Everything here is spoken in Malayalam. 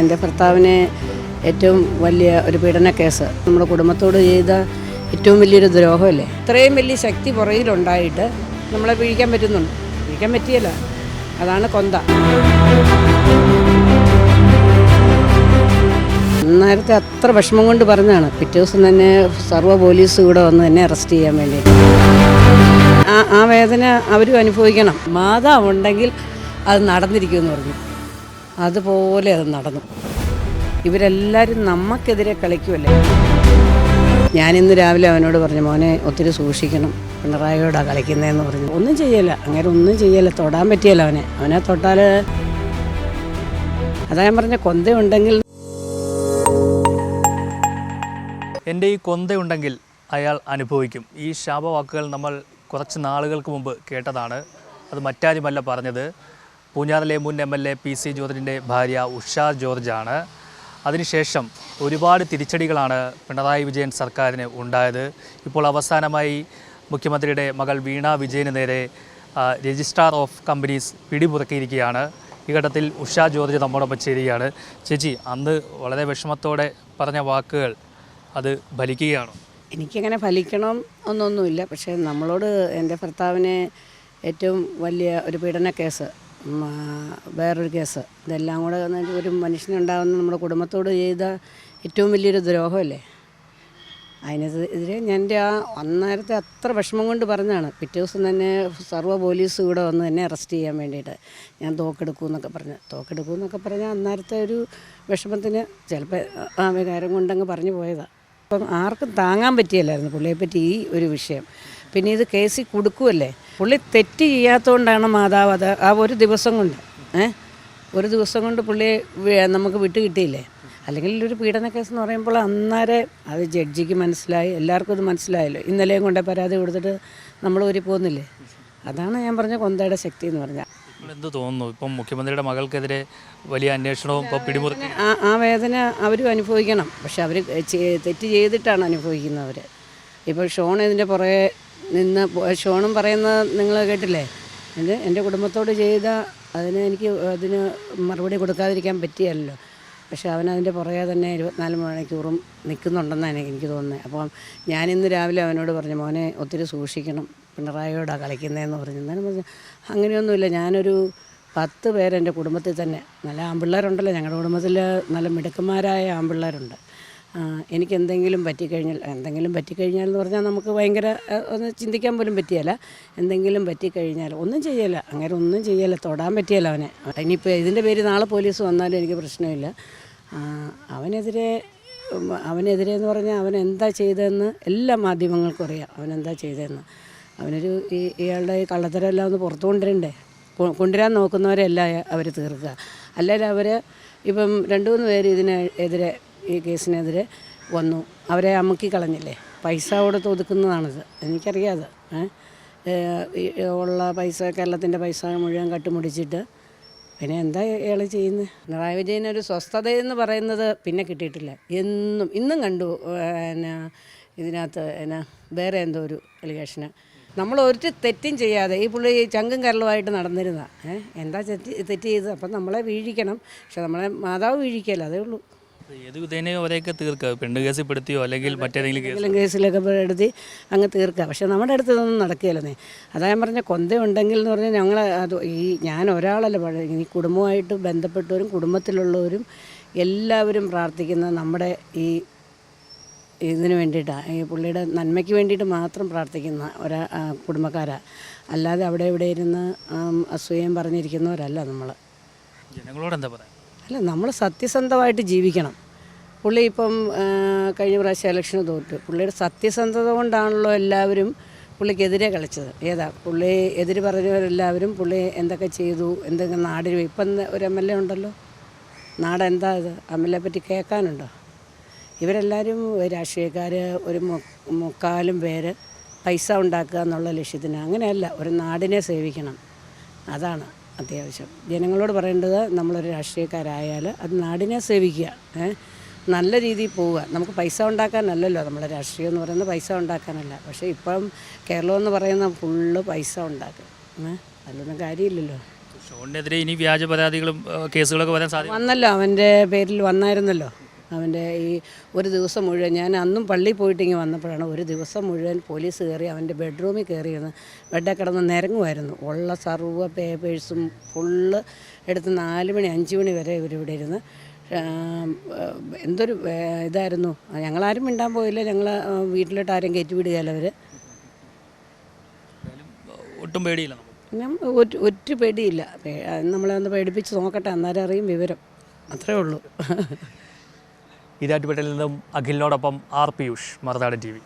എൻ്റെ ഭർത്താവിനെ ഏറ്റവും വലിയ ഒരു പീഡന കേസ് നമ്മുടെ കുടുംബത്തോട് ചെയ്ത ഏറ്റവും വലിയൊരു ദ്രോഹമല്ലേ. ഇത്രയും വലിയ ശക്തി പുറകിലുണ്ടായിട്ട് നമ്മളെ വീഴിക്കാൻ പറ്റുന്നുണ്ട്, വീഴിക്കാൻ പറ്റിയല്ല. അതാണ് കൊന്ത. നേരത്തെ അത്ര വിഷമം കൊണ്ട് പറഞ്ഞതാണ്. പിറ്റേ ദിവസം തന്നെ സർവ്വ പോലീസ് കൂടെ വന്ന് എന്നെ അറസ്റ്റ് ചെയ്യാൻ വേണ്ടി. ആ വേദന അവരും അനുഭവിക്കണം. മാതാവ് ഉണ്ടെങ്കിൽ അത് നടന്നിരിക്കുമെന്ന് പറഞ്ഞു. അതുപോലെ അത് നടന്നു. ഇവരെല്ലാവരും നമുക്കെതിരെ കളിക്കുമല്ലേ. ഞാനിന്ന് രാവിലെ അവനോട് പറഞ്ഞു, മോനെ ഒത്തിരി സൂക്ഷിക്കണം, പിണറായിയോടാണ് കളിക്കുന്നതെന്ന് പറഞ്ഞു. ഒന്നും ചെയ്യല, അങ്ങനെ ഒന്നും ചെയ്യല, തൊടാൻ പറ്റിയല്ല അവനെ തൊട്ടാൽ. അതാ ഞാൻ പറഞ്ഞ, കൊന്തയുണ്ടെങ്കിൽ. എൻ്റെ ഈ കൊന്തയുണ്ടെങ്കിൽ അയാൾ അനുഭവിക്കും. ഈ ശാപവാക്കുകൾ നമ്മൾ കുറച്ച് നാളുകൾക്ക് മുമ്പ് കേട്ടതാണ്. അത് മറ്റാരുമല്ല പറഞ്ഞത്, പൂഞ്ഞാറിലെ മുൻ MLA PC ജോർജിൻ്റെ ഭാര്യ ഉഷ ജോർജാണ്. അതിനുശേഷം ഒരുപാട് തിരിച്ചടികളാണ് പിണറായി വിജയൻ സർക്കാരിന് ഉണ്ടായത്. ഇപ്പോൾ അവസാനമായി മുഖ്യമന്ത്രിയുടെ മകൾ വീണ വിജയന് നേരെ രജിസ്ട്രാർ ഓഫ് കമ്പനീസ് പിടിമുറുക്കിയിരിക്കുകയാണ്. ഈ ഘട്ടത്തിൽ ഉഷ ജോർജ് നമ്മോടൊപ്പം ചേരുകയാണ്. ചേച്ചി, അന്ന് വളരെ വിഷമത്തോടെ പറഞ്ഞ വാക്കുകൾ അത് ഫലിക്കുകയാണോ? എനിക്കങ്ങനെ ഫലിക്കണം എന്നൊന്നുമില്ല. പക്ഷേ നമ്മളോട് എൻ്റെ ഭർത്താവിനെ ഏറ്റവും വലിയ ഒരു പീഡന കേസ്, വേറൊരു കേസ്, ഇതെല്ലാം കൂടെ ഒരു മനുഷ്യനുണ്ടാകുന്ന നമ്മുടെ കുടുംബത്തോട് ചെയ്ത ഏറ്റവും വലിയൊരു ദ്രോഹമല്ലേ. അതിനെതിരെ എൻ്റെ അന്നേരത്തെ അത്ര വിഷമം കൊണ്ട് പറഞ്ഞതാണ്. പിറ്റേ ദിവസം തന്നെ സർവ്വ പോലീസ് കൂടെ വന്ന് എന്നെ അറസ്റ്റ് ചെയ്യാൻ വേണ്ടിയിട്ട്. ഞാൻ തോക്കെടുക്കുമെന്നൊക്കെ പറഞ്ഞാൽ അന്നേരത്തെ ഒരു വിഷമത്തിന് ചിലപ്പോൾ ആ വികാരം കൊണ്ടങ്ങ് പറഞ്ഞു പോയതാണ്. അപ്പം ആർക്കും താങ്ങാൻ പറ്റിയല്ലായിരുന്നു പുള്ളിയെപ്പറ്റി ഈ ഒരു വിഷയം. പിന്നെ ഇത് കേസിൽ കൊടുക്കുമല്ലേ. പുള്ളി തെറ്റ് ചെയ്യാത്തതുകൊണ്ടാണ് മാതാവ് അത് ആ ഒരു ദിവസം കൊണ്ട് പുള്ളിയെ നമുക്ക് വിട്ട് കിട്ടിയില്ലേ. അല്ലെങ്കിൽ ഒരു പീഡന കേസ് എന്ന് പറയുമ്പോൾ അന്നേരം അത് ജഡ്ജിക്ക് മനസ്സിലായി, എല്ലാവർക്കും അത് മനസ്സിലായല്ലോ. ഇന്നലെയും കൊണ്ടേ പരാതി കൊടുത്തിട്ട് നമ്മൾ ഊരി പോകുന്നില്ലേ. അതാണ് ഞാൻ പറഞ്ഞ കൊന്തയുടെ ശക്തി എന്ന് പറഞ്ഞാൽ. എന്ത് തോന്നുന്നു, ഇപ്പം മുഖ്യമന്ത്രിയുടെ മകൾക്കെതിരെ വലിയ അന്വേഷണവും ഇപ്പോൾ പിടിമുറുക്കി? ആ വേദന അവരും അനുഭവിക്കണം. പക്ഷെ അവർ തെറ്റ് ചെയ്തിട്ടാണ് അനുഭവിക്കുന്നവർ. ഇപ്പോൾ ഷോൺ ഇതിൻ്റെ പുറകെ നിന്ന്, ഷോണും പറയുന്നത് നിങ്ങൾ കേട്ടില്ലേ, എൻ്റെ കുടുംബത്തോട് ചെയ്ത അതിന് മറുപടി കൊടുക്കാതിരിക്കാൻ പറ്റിയല്ലോ. പക്ഷേ അവനതിൻ്റെ പുറകെ തന്നെ 24 മണിക്കൂറും നിൽക്കുന്നുണ്ടെന്നാണ് എനിക്ക് തോന്നുന്നത്. അപ്പം ഞാനിന്ന് രാവിലെ അവനോട് പറഞ്ഞു, മോനെ ഒത്തിരി സൂക്ഷിക്കണം, പിണറായിയോടാണ് കളിക്കുന്നതെന്ന് പറഞ്ഞു. എന്നാലും പറഞ്ഞു, അങ്ങനെയൊന്നുമില്ല, ഞാനൊരു 10 പേര് എൻ്റെ കുടുംബത്തിൽ തന്നെ, നല്ല ആൺപിള്ളേരുണ്ടല്ലോ ഞങ്ങളുടെ കുടുംബത്തിൽ, നല്ല മിടുക്കന്മാരായ ആൺപിള്ളേരുണ്ട്. എനിക്ക് എന്തെങ്കിലും പറ്റിക്കഴിഞ്ഞാൽ എന്ന് പറഞ്ഞാൽ നമുക്ക് ഭയങ്കര ഒന്ന് ചിന്തിക്കാൻ പോലും പറ്റിയല്ല. എന്തെങ്കിലും പറ്റിക്കഴിഞ്ഞാൽ ഒന്നും ചെയ്യല, അങ്ങനെ ഒന്നും ചെയ്യല, തൊടാൻ പറ്റിയല്ല അവനെ. ഇനിയിപ്പോൾ ഇതിൻ്റെ പേര് നാളെ പോലീസ് വന്നാലും എനിക്ക് പ്രശ്നമില്ല. അവനെതിരെ എന്ന് പറഞ്ഞാൽ അവൻ എന്താ ചെയ്തതെന്ന് എല്ലാ മാധ്യമങ്ങൾക്കും അറിയാം. അവനെന്താ ചെയ്തതെന്ന്. അവനൊരു ഇയാളുടെ കള്ളത്തരമെല്ലാം ഒന്ന് പുറത്തു കൊണ്ടുവരാൻ നോക്കുന്നവരെല്ലാം അവർ തീർക്കുക. അല്ലെങ്കിൽ അവർ ഇപ്പം 2-3 പേര് ഇതിനെതിരെ, ഈ കേസിനെതിരെ വന്നു, അവരെ അമുക്കി കളഞ്ഞില്ലേ. പൈസ കൊടുത്ത് ഒതുക്കുന്നതാണിത്, എനിക്കറിയാതെ. ഉള്ള പൈസ, കേരളത്തിൻ്റെ പൈസ മുഴുവൻ കട്ടുമുടിച്ചിട്ട് പിന്നെ എന്താ ഇയാൾ ചെയ്യുന്നത്. പിണറായി വിജയനൊരു സ്വസ്ഥതയെന്ന് പറയുന്നത് പിന്നെ കിട്ടിയിട്ടില്ല. ഇന്നും കണ്ടു ഇതിനകത്ത് വേറെ എന്തോ ഒരു അലിഗേഷന്. നമ്മൾ ഒരു തെറ്റും ചെയ്യാതെ ഈ പുള്ളി ചങ്കും കരളുമായിട്ട് നടന്നിരുന്ന എന്താ തെറ്റ് ചെയ്ത്. അപ്പം നമ്മളെ വീഴിക്കണം, പക്ഷെ നമ്മളെ മാതാവ് വീഴിക്കല്ല, അതേ ഉള്ളൂ. ഏത് വിധേനയോ അവരെയൊക്കെ തീർക്കുക, പെണ്ണ് കേസിൽ പെടുത്തിയോ അല്ലെങ്കിൽ മറ്റേതെങ്കിലും കേസിലൊക്കെ പെടുത്തി അങ്ങ് തീർക്കുക. പക്ഷെ നമ്മുടെ അടുത്ത് ഇതൊന്നും നടക്കുകയല്ലേ. അതാ ഞാൻ പറഞ്ഞ, കൊന്തയുണ്ടെങ്കിൽ എന്ന് പറഞ്ഞാൽ ഞങ്ങൾ ഞാൻ ഒരാളല്ല, ഈ കുടുംബമായിട്ട് ബന്ധപ്പെട്ടവരും കുടുംബത്തിലുള്ളവരും എല്ലാവരും പ്രാർത്ഥിക്കുന്ന നമ്മുടെ ഇതിന് വേണ്ടിയിട്ടാണ്, ഈ പുള്ളിയുടെ നന്മയ്ക്ക് വേണ്ടിയിട്ട് മാത്രം പ്രാർത്ഥിക്കുന്ന കുടുംബക്കാരാണ്. അല്ലാതെ അവിടെ ഇവിടെ ഇരുന്ന് അസൂയം പറഞ്ഞിരിക്കുന്നവരല്ല നമ്മൾ. ജനങ്ങളോട് എന്താ പറയുക? അല്ല, നമ്മൾ സത്യസന്ധമായിട്ട് ജീവിക്കണം. പുള്ളി ഇപ്പം കഴിഞ്ഞ പ്രാവശ്യം ഇലക്ഷന് തോറ്റു. പുള്ളിയുടെ സത്യസന്ധത കൊണ്ടാണല്ലോ എല്ലാവരും പുള്ളിക്കെതിരെ കളിച്ചത്. പുള്ളി എതിര് പറഞ്ഞവരെല്ലാവരും പുള്ളി എന്തൊക്കെ ചെയ്തു, എന്തൊക്കെ നാടിന്. ഇപ്പം ഒരു MLA ഉണ്ടല്ലോ, നാടെന്താ ഇത്, MLA പറ്റി കേൾക്കാനുണ്ടോ? ഇവരെല്ലാവരും രാഷ്ട്രീയക്കാർ, ഒരു 3/4 പേര് പൈസ ഉണ്ടാക്കുക എന്നുള്ള ലക്ഷ്യത്തിന്. അങ്ങനെയല്ല, ഒരു നാടിനെ സേവിക്കണം, അതാണ് അത്യാവശ്യം. ജനങ്ങളോട് പറയേണ്ടത്, നമ്മളൊരു രാഷ്ട്രീയക്കാരായാൽ അത് നാടിനെ സേവിക്കുക, നല്ല രീതിയിൽ പോവുക. നമുക്ക് പൈസ ഉണ്ടാക്കാനല്ലല്ലോ നമ്മളെ രാഷ്ട്രീയം എന്ന് പറയുന്നത്, പൈസ ഉണ്ടാക്കാനല്ല. പക്ഷേ ഇപ്പം കേരളം എന്ന് പറയുന്ന ഫുള്ള് പൈസ ഉണ്ടാക്കുക, അതിലൊന്നും കാര്യമില്ലല്ലോ. ഷോണിനെതിരെ ഇനി വ്യാജ പരാതികളും കേസുകളൊക്കെ വരാൻ സാധ്യത വന്നല്ലോ, അവൻ്റെ പേരിൽ വന്നായിരുന്നല്ലോ. അവൻ്റെ ഈ ഒരു ദിവസം മുഴുവൻ, ഞാൻ അന്നും പള്ളിയിൽ പോയിട്ട് ഇങ്ങനെ വന്നപ്പോഴാണ് ഒരു ദിവസം മുഴുവൻ പോലീസ് കയറി അവൻ്റെ ബെഡ്റൂമിൽ കയറിയിരുന്ന് ബെഡിൽ കിടന്ന് നിരങ്ങുമായിരുന്നു. ഉള്ള സർവ്വ പേപ്പേഴ്സും ഫുള്ള് എടുത്ത് 4 മണി 5 മണി വരെ ഇവരിവിടെ ഇരുന്ന് എന്തൊരു ഇതായിരുന്നു. ഞങ്ങളാരും മിണ്ടാൻ പോയില്ല. ഞങ്ങൾ വീട്ടിലോട്ട് ആരും കയറ്റി വിടുകയല്ല അവർ. ഒട്ടും പേടിയില്ല നമുക്ക്. പിന്നെ ഒറ്റ പേടിയില്ല. നമ്മളെ ഒന്ന് പേടിപ്പിച്ച് നോക്കട്ടെ, അന്നേരം അറിയും വിവരം. അത്രേ ഉള്ളൂ. ഈരാറ്റുപേട്ടയിൽ നിന്നും അഖിലിനോടൊപ്പം ആർ പിയൂഷ്, മറുനാടൻ TV.